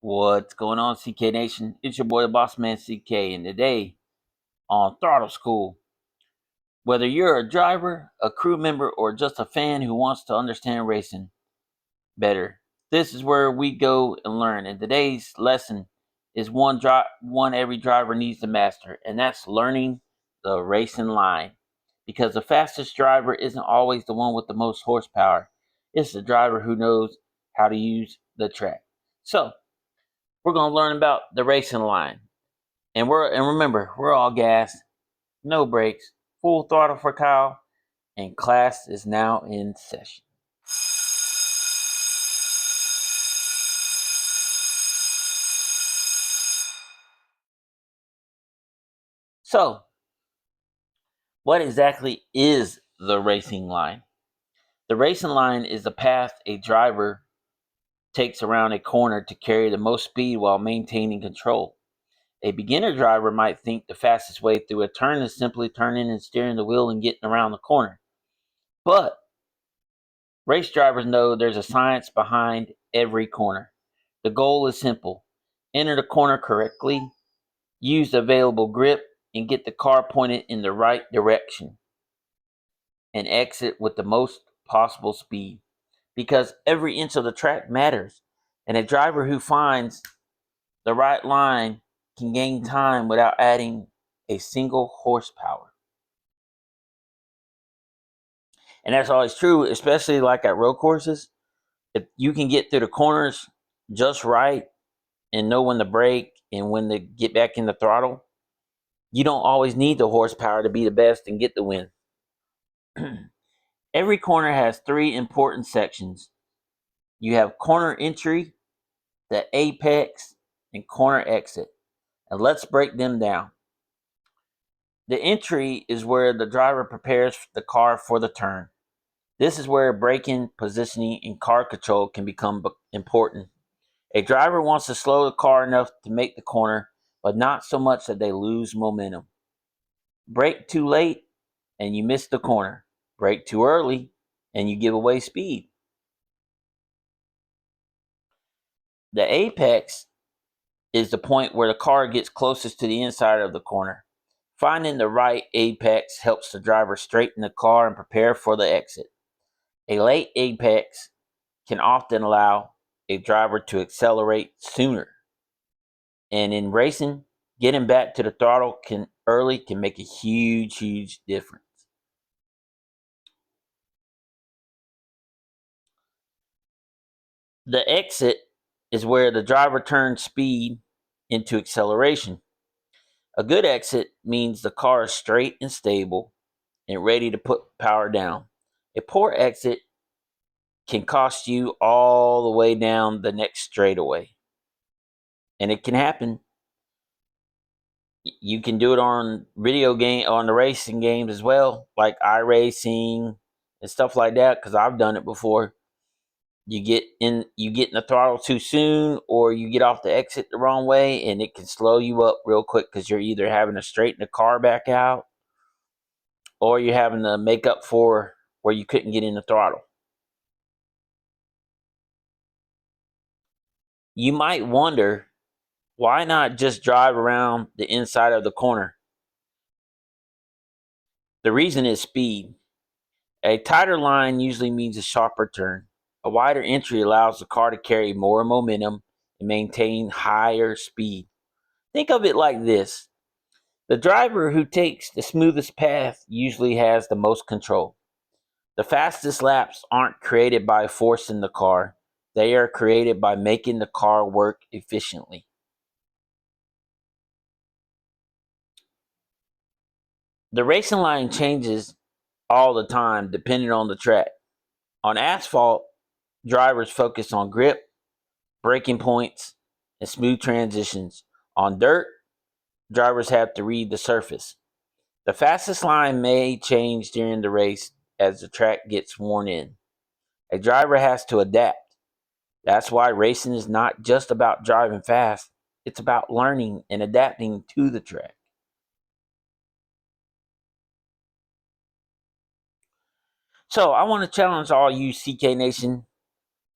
What's going on, CK Nation? It's your boy, the Boss Man CK, and today on Throttle School, whether you're a driver, a crew member, or just a fan who wants to understand racing better, this is where we go and learn. And today's lesson is one every driver needs to master, and that's learning the racing line. Because the fastest driver isn't always the one with the most horsepower; it's the driver who knows how to use the track. So we're gonna learn about the racing line. And remember, we're all gas, no brakes, full throttle for Kyle, and class is now in session. So, what exactly is the racing line? The racing line is the path a driver takes around a corner to carry the most speed while maintaining control. A beginner driver might think the fastest way through a turn is simply turning and steering the wheel and getting around the corner. But race drivers know there's a science behind every corner. The goal is simple: enter the corner correctly, use the available grip, and get the car pointed in the right direction, and exit with the most possible speed. Because every inch of the track matters, and a driver who finds the right line can gain time without adding a single horsepower. And that's always true, especially like at road courses. If you can get through the corners just right and know when to brake and when to get back in the throttle, you don't always need the horsepower to be the best and get the win. Every corner has three important sections. You have corner entry, the apex, and corner exit. And let's break them down. The entry is where the driver prepares the car for the turn. This is where braking, positioning, and car control can become important. A driver wants to slow the car enough to make the corner, but not so much that they lose momentum. Brake too late and you miss the corner. Brake too early and you give away speed. The apex is the point where the car gets closest to the inside of the corner. Finding the right apex helps the driver straighten the car and prepare for the exit. A late apex can often allow a driver to accelerate sooner. And in racing, getting back to the throttle early can make a huge difference. The exit is where the driver turns speed into acceleration. A good exit means the car is straight and stable and ready to put power down. A poor exit can cost you all the way down the next straightaway. And it can happen. You can do it on on the racing games as well, like iRacing and stuff like that, because I've done it before. You get in the throttle too soon, or you get off the exit the wrong way, and it can slow you up real quick because you're either having to straighten the car back out, or you're having to make up for where you couldn't get in the throttle. You might wonder, why not just drive around the inside of the corner? The reason is speed. A tighter line usually means a sharper turn. A wider entry allows the car to carry more momentum and maintain higher speed. Think of it like this: the driver who takes the smoothest path usually has the most control. The fastest laps aren't created by forcing the car, they are created by making the car work efficiently. The racing line changes all the time depending on the track. On asphalt, drivers focus on grip, braking points, and smooth transitions. On dirt, drivers have to read the surface. The fastest line may change during the race as the track gets worn in. A driver has to adapt. That's why racing is not just about driving fast, it's about learning and adapting to the track. So I want to challenge all you CK Nation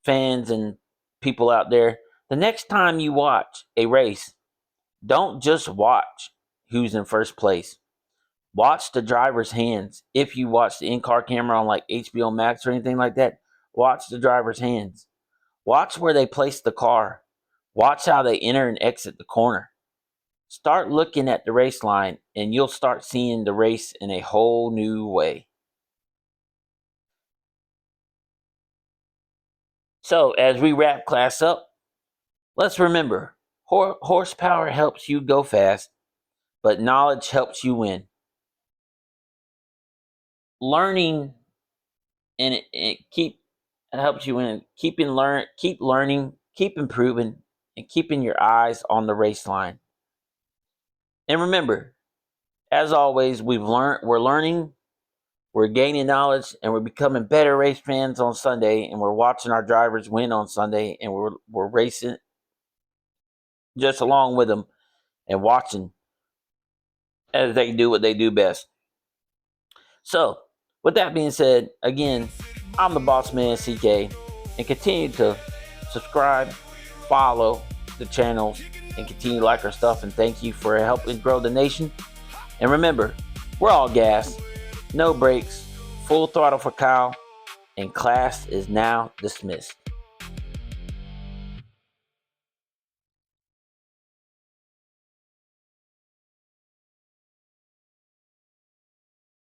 fans and people out there. The next time you watch a race, don't just watch who's in first place. Watch the driver's hands. If you watch the in-car camera on like HBO Max or anything like that, watch the driver's hands. Watch where they place the car. Watch how they enter and exit the corner. Start looking at the race line and you'll start seeing the race in a whole new way. So, as we wrap class up, let's remember horsepower helps you go fast, but knowledge helps you win. Learning and it helps you win. Keep learning, keep improving, and keeping your eyes on the race line. And remember, as always, we're learning, we're gaining knowledge, and we're becoming better race fans on Sunday, and we're watching our drivers win on Sunday, and we're racing just along with them and watching as they do what they do best. So, with that being said, again, I'm the Boss Man CK, and continue to subscribe, follow the channels, and continue to like our stuff. And thank you for helping grow the nation. And remember, we're all gas, no brakes, full throttle for Kyle, and class is now dismissed.